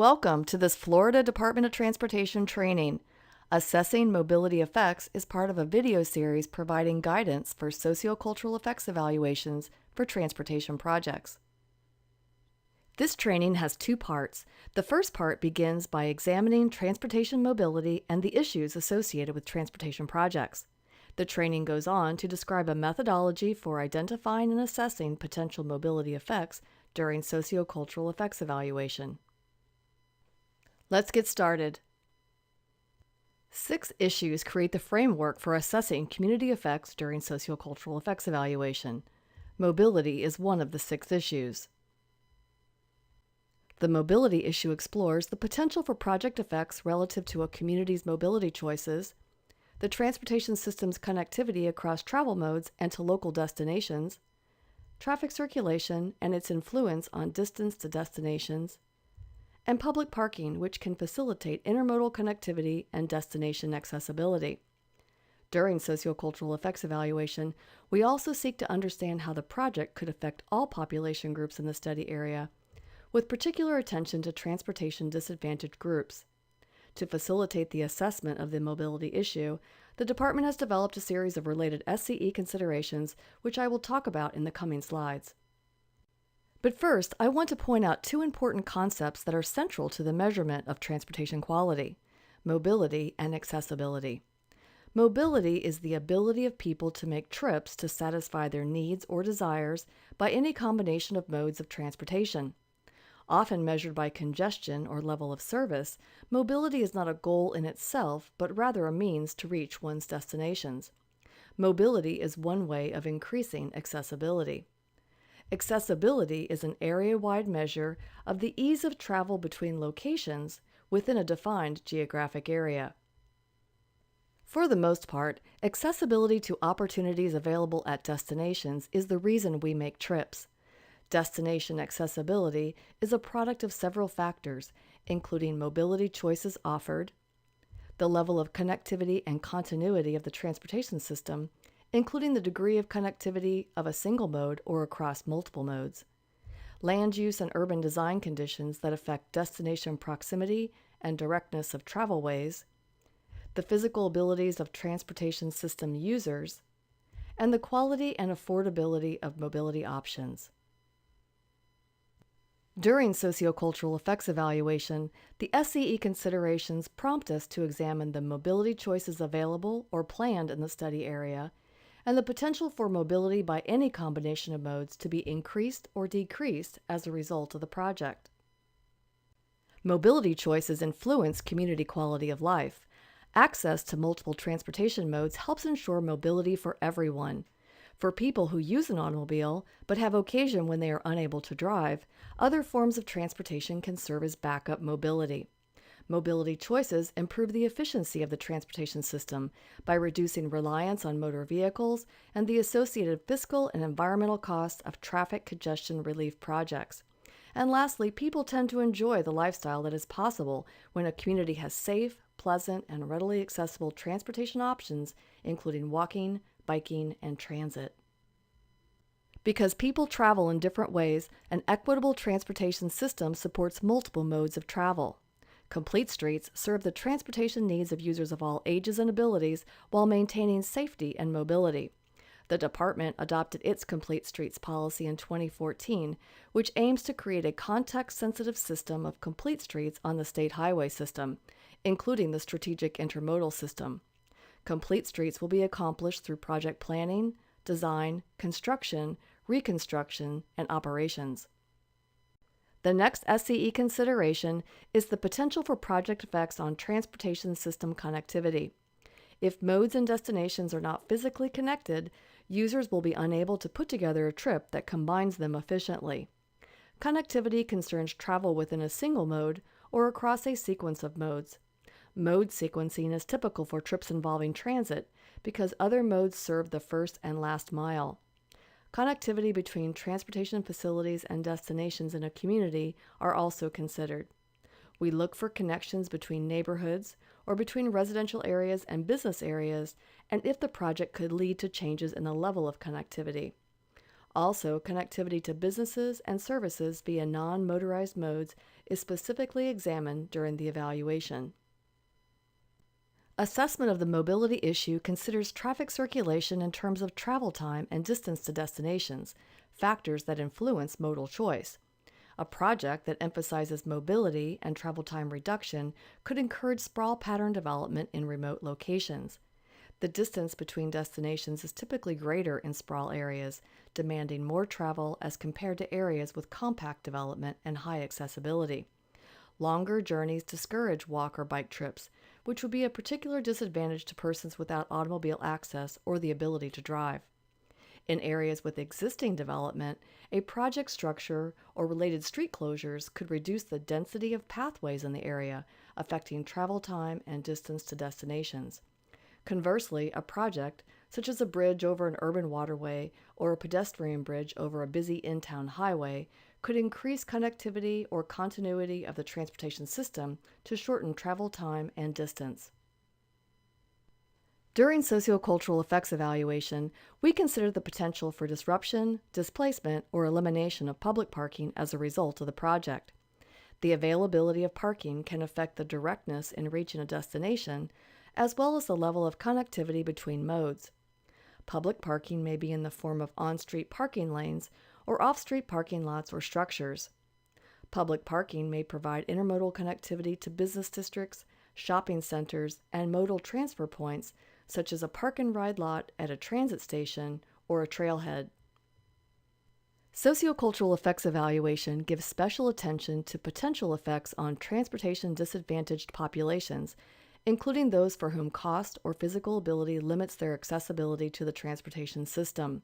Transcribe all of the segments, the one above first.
Welcome to this Florida Department of Transportation training. Assessing Mobility Effects is part of a video series providing guidance for sociocultural effects evaluations for transportation projects. This training has two parts. The first part begins by examining transportation mobility and the issues associated with transportation projects. The training goes on to describe a methodology for identifying and assessing potential mobility effects during sociocultural effects evaluation. Let's get started. 6 issues create the framework for assessing community effects during sociocultural effects evaluation. Mobility is one of the 6 issues. The mobility issue explores the potential for project effects relative to a community's mobility choices, the transportation system's connectivity across travel modes and to local destinations, traffic circulation and its influence on distance to destinations, and public parking, which can facilitate intermodal connectivity and destination accessibility. During sociocultural effects evaluation, we also seek to understand how the project could affect all population groups in the study area, with particular attention to transportation disadvantaged groups. To facilitate the assessment of the mobility issue, the department has developed a series of related SCE considerations, which I will talk about in the coming slides. But first, I want to point out 2 important concepts that are central to the measurement of transportation quality: mobility and accessibility. Mobility is the ability of people to make trips to satisfy their needs or desires by any combination of modes of transportation. Often measured by congestion or level of service, mobility is not a goal in itself, but rather a means to reach one's destinations. Mobility is one way of increasing accessibility. Accessibility is an area-wide measure of the ease of travel between locations within a defined geographic area. For the most part, accessibility to opportunities available at destinations is the reason we make trips. Destination accessibility is a product of several factors, including mobility choices offered, the level of connectivity and continuity of the transportation system, including the degree of connectivity of a single mode or across multiple modes, land use and urban design conditions that affect destination proximity and directness of travelways, the physical abilities of transportation system users, and the quality and affordability of mobility options. During sociocultural effects evaluation, the SCE considerations prompt us to examine the mobility choices available or planned in the study area and the potential for mobility by any combination of modes to be increased or decreased as a result of the project. Mobility choices influence community quality of life. Access to multiple transportation modes helps ensure mobility for everyone. For people who use an automobile but have occasion when they are unable to drive, other forms of transportation can serve as backup mobility. Mobility choices improve the efficiency of the transportation system by reducing reliance on motor vehicles and the associated fiscal and environmental costs of traffic congestion relief projects. And lastly, people tend to enjoy the lifestyle that is possible when a community has safe, pleasant, and readily accessible transportation options, including walking, biking, and transit. Because people travel in different ways, an equitable transportation system supports multiple modes of travel. Complete streets serve the transportation needs of users of all ages and abilities while maintaining safety and mobility. The department adopted its Complete Streets policy in 2014, which aims to create a context-sensitive system of complete streets on the state highway system, including the strategic intermodal system. Complete streets will be accomplished through project planning, design, construction, reconstruction, and operations. The next SCE consideration is the potential for project effects on transportation system connectivity. If modes and destinations are not physically connected, users will be unable to put together a trip that combines them efficiently. Connectivity concerns travel within a single mode or across a sequence of modes. Mode sequencing is typical for trips involving transit because other modes serve the first and last mile. Connectivity between transportation facilities and destinations in a community are also considered. We look for connections between neighborhoods or between residential areas and business areas, and if the project could lead to changes in the level of connectivity. Also, connectivity to businesses and services via non-motorized modes is specifically examined during the evaluation. Assessment of the mobility issue considers traffic circulation in terms of travel time and distance to destinations, factors that influence modal choice. A project that emphasizes mobility and travel time reduction could encourage sprawl pattern development in remote locations. The distance between destinations is typically greater in sprawl areas, demanding more travel as compared to areas with compact development and high accessibility. Longer journeys discourage walk or bike trips, which would be a particular disadvantage to persons without automobile access or the ability to drive. In areas with existing development, a project structure or related street closures could reduce the density of pathways in the area, affecting travel time and distance to destinations. Conversely, a project, such as a bridge over an urban waterway or a pedestrian bridge over a busy in-town highway, could increase connectivity or continuity of the transportation system to shorten travel time and distance. During sociocultural effects evaluation, we consider the potential for disruption, displacement, or elimination of public parking as a result of the project. The availability of parking can affect the directness in reaching a destination, as well as the level of connectivity between modes. Public parking may be in the form of on-street parking lanes or off-street parking lots or structures. Public parking may provide intermodal connectivity to business districts, shopping centers, and modal transfer points, such as a park-and-ride lot at a transit station or a trailhead. Sociocultural effects evaluation gives special attention to potential effects on transportation disadvantaged populations, including those for whom cost or physical ability limits their accessibility to the transportation system.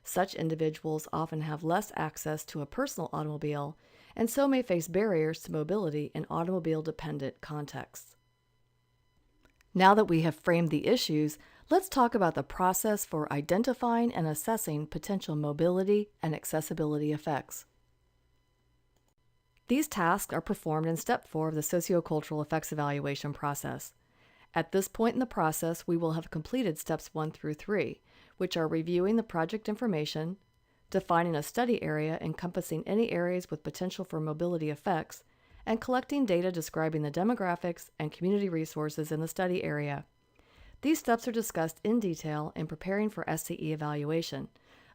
Such individuals often have less access to a personal automobile and so may face barriers to mobility in automobile-dependent contexts. Now that we have framed the issues, let's talk about the process for identifying and assessing potential mobility and accessibility effects. These tasks are performed in Step 4 of the sociocultural effects evaluation process. At this point in the process, we will have completed Steps 1 through 3, which are reviewing the project information, defining a study area encompassing any areas with potential for mobility effects, and collecting data describing the demographics and community resources in the study area. These steps are discussed in detail in preparing for SCE evaluation,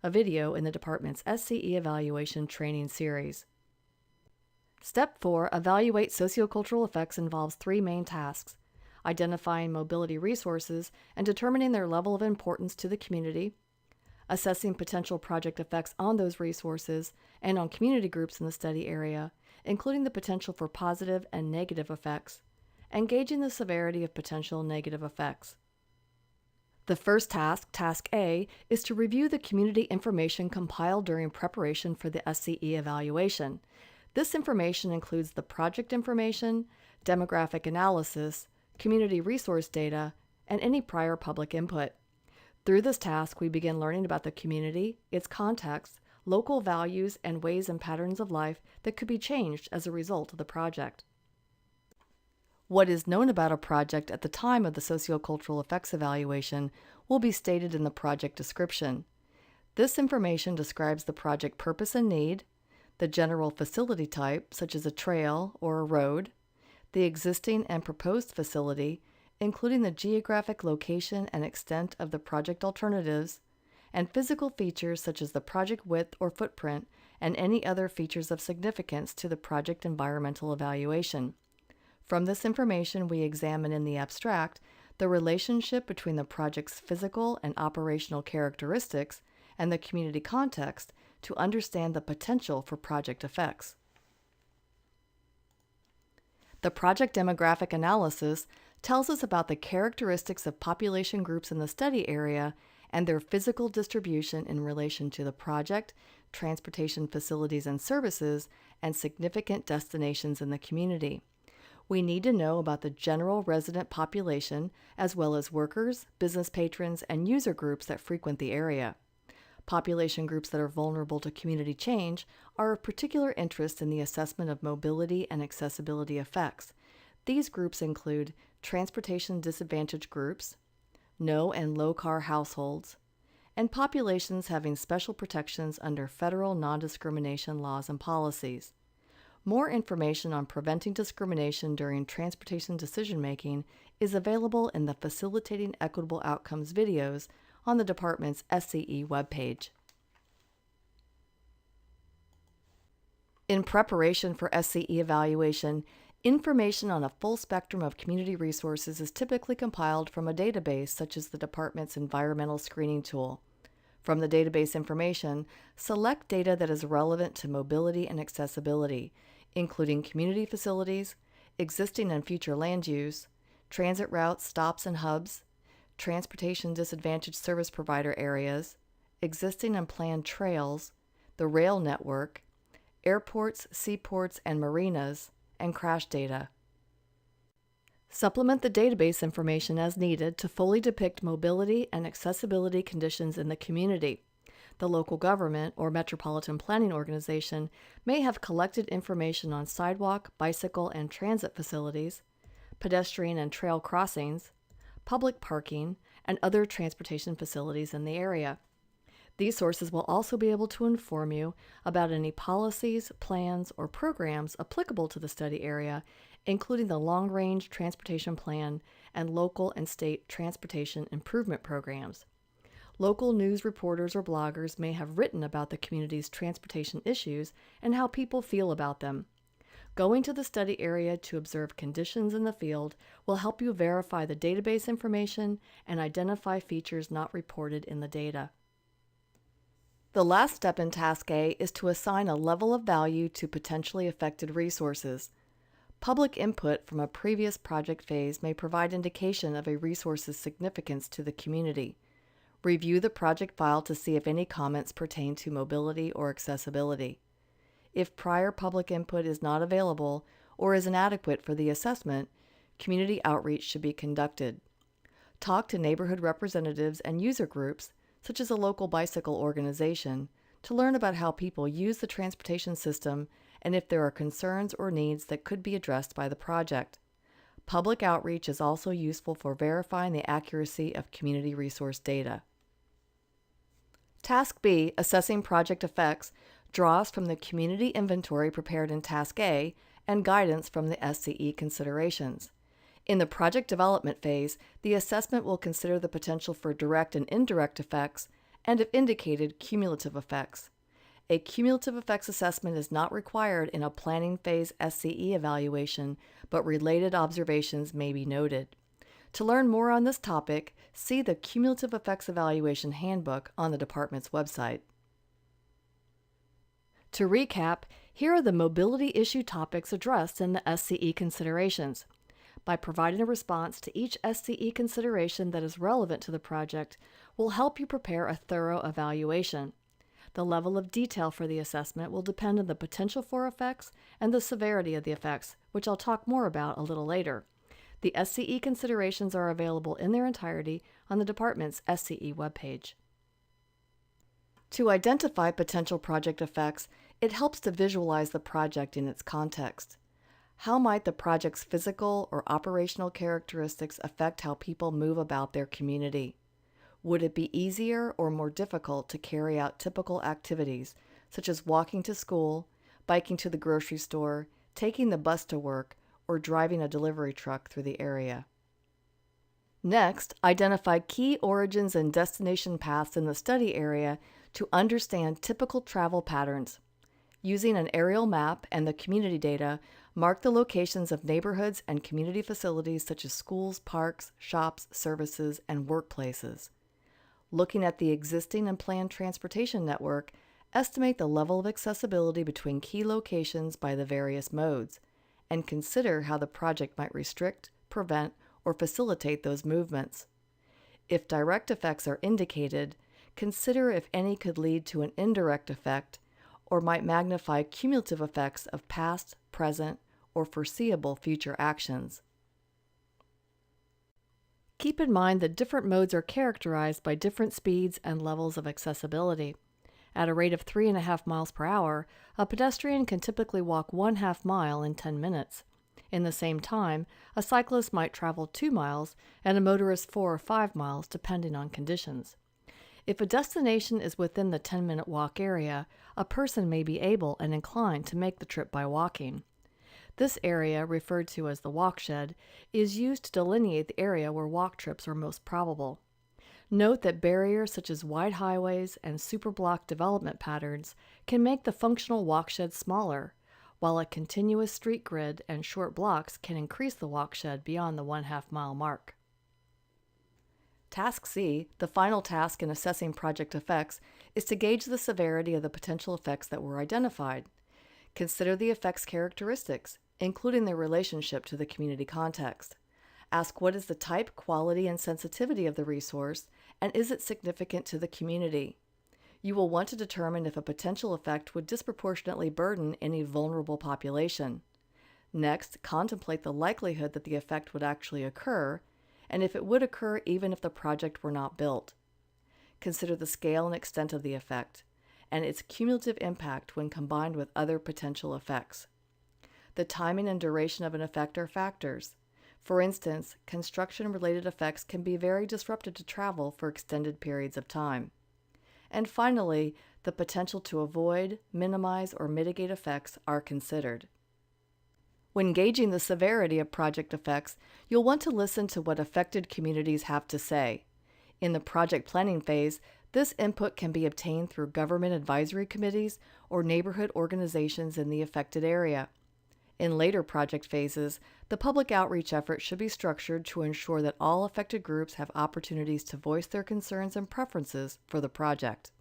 a video in the department's SCE evaluation training series. Step 4, Evaluate Sociocultural Effects, involves 3 main tasks: identifying mobility resources and determining their level of importance to the community, assessing potential project effects on those resources and on community groups in the study area, including the potential for positive and negative effects, and gauging the severity of potential negative effects. The first task, Task A, is to review the community information compiled during preparation for the SCE evaluation. This information includes the project information, demographic analysis, community resource data, and any prior public input. Through this task, we begin learning about the community, its context, local values, and ways and patterns of life that could be changed as a result of the project. What is known about a project at the time of the sociocultural effects evaluation will be stated in the project description. This information describes the project purpose and need, the general facility type, such as a trail or a road, the existing and proposed facility, including the geographic location and extent of the project alternatives, and physical features such as the project width or footprint and any other features of significance to the project environmental evaluation. From this information, we examine in the abstract the relationship between the project's physical and operational characteristics and the community context to understand the potential for project effects. The project demographic analysis tells us about the characteristics of population groups in the study area and their physical distribution in relation to the project, transportation facilities and services, and significant destinations in the community. We need to know about the general resident population, as well as workers, business patrons, and user groups that frequent the area. Population groups that are vulnerable to community change are of particular interest in the assessment of mobility and accessibility effects. These groups include transportation disadvantaged groups, no and low car households, and populations having special protections under federal non-discrimination laws and policies. More information on preventing discrimination during transportation decision-making is available in the Facilitating Equitable Outcomes videos on the department's SCE webpage. In preparation for SCE evaluation, information on a full spectrum of community resources is typically compiled from a database such as the department's environmental screening tool. From the database information, select data that is relevant to mobility and accessibility, including community facilities, existing and future land use, transit routes, stops and hubs, transportation disadvantaged service provider areas, existing and planned trails, the rail network, airports, seaports, and marinas, and crash data. Supplement the database information as needed to fully depict mobility and accessibility conditions in the community. The local government or metropolitan planning organization may have collected information on sidewalk, bicycle, and transit facilities, pedestrian and trail crossings, public parking, and other transportation facilities in the area. These sources will also be able to inform you about any policies, plans, or programs applicable to the study area, including the Long-Range Transportation Plan and local and state transportation improvement programs. Local news reporters or bloggers may have written about the community's transportation issues and how people feel about them. Going to the study area to observe conditions in the field will help you verify the database information and identify features not reported in the data. The last step in Task A is to assign a level of value to potentially affected resources. Public input from a previous project phase may provide indication of a resource's significance to the community. Review the project file to see if any comments pertain to mobility or accessibility. If prior public input is not available or is inadequate for the assessment, community outreach should be conducted. Talk to neighborhood representatives and user groups, such as a local bicycle organization, to learn about how people use the transportation system and if there are concerns or needs that could be addressed by the project. Public outreach is also useful for verifying the accuracy of community resource data. Task B, Assessing Project Effects, draws from the community inventory prepared in Task A and guidance from the SCE considerations. In the project development phase, the assessment will consider the potential for direct and indirect effects, and if indicated, cumulative effects. A cumulative effects assessment is not required in a planning phase SCE evaluation, but related observations may be noted. To learn more on this topic, see the Cumulative Effects Evaluation Handbook on the department's website. To recap, here are the mobility issue topics addressed in the SCE considerations. By providing a response to each SCE consideration that is relevant to the project will help you prepare a thorough evaluation. The level of detail for the assessment will depend on the potential for effects and the severity of the effects, which I'll talk more about a little later. The SCE considerations are available in their entirety on the department's SCE webpage. To identify potential project effects, it helps to visualize the project in its context. How might the project's physical or operational characteristics affect how people move about their community? Would it be easier or more difficult to carry out typical activities, such as walking to school, biking to the grocery store, taking the bus to work, or driving a delivery truck through the area? Next, identify key origins and destination paths in the study area to understand typical travel patterns. Using an aerial map and the community data, mark the locations of neighborhoods and community facilities such as schools, parks, shops, services, and workplaces. Looking at the existing and planned transportation network, estimate the level of accessibility between key locations by the various modes, and consider how the project might restrict, prevent, or facilitate those movements. If direct effects are indicated, consider if any could lead to an indirect effect or might magnify cumulative effects of past, present, or foreseeable future actions. Keep in mind that different modes are characterized by different speeds and levels of accessibility. At a rate of 3.5 miles per hour, a pedestrian can typically walk 1/2 mile in 10 minutes. In the same time, a cyclist might travel 2 miles and a motorist 4 or 5 miles, depending on conditions. If a destination is within the 10-minute walk area, a person may be able and inclined to make the trip by walking. This area, referred to as the walkshed, is used to delineate the area where walk trips are most probable. Note that barriers such as wide highways and superblock development patterns can make the functional walkshed smaller, while a continuous street grid and short blocks can increase the walkshed beyond the 1/2 mile mark. Task C, the final task in assessing project effects, is to gauge the severity of the potential effects that were identified. Consider the effects characteristics, including their relationship to the community context. Ask what is the type, quality, and sensitivity of the resource, and is it significant to the community? You will want to determine if a potential effect would disproportionately burden any vulnerable population. Next, contemplate the likelihood that the effect would actually occur, and if it would occur even if the project were not built. Consider the scale and extent of the effect, and its cumulative impact when combined with other potential effects. The timing and duration of an effect are factors. For instance, construction-related effects can be very disruptive to travel for extended periods of time. And finally, the potential to avoid, minimize, or mitigate effects are considered. When gauging the severity of project effects, you'll want to listen to what affected communities have to say. In the project planning phase, this input can be obtained through government advisory committees or neighborhood organizations in the affected area. In later project phases, the public outreach effort should be structured to ensure that all affected groups have opportunities to voice their concerns and preferences for the project.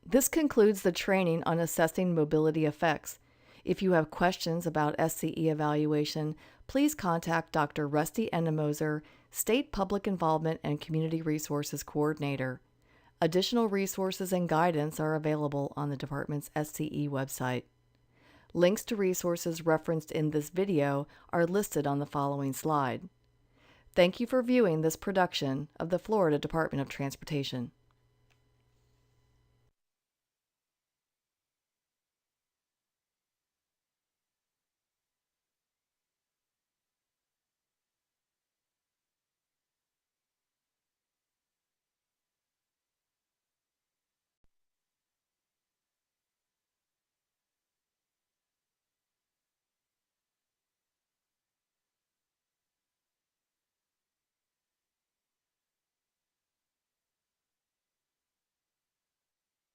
This concludes the training on assessing mobility effects. If you have questions about SCE evaluation, please contact Dr. Rusty Endemoser, State Public Involvement and Community Resources Coordinator. Additional resources and guidance are available on the department's SCE website. Links to resources referenced in this video are listed on the following slide. Thank you for viewing this production of the Florida Department of Transportation.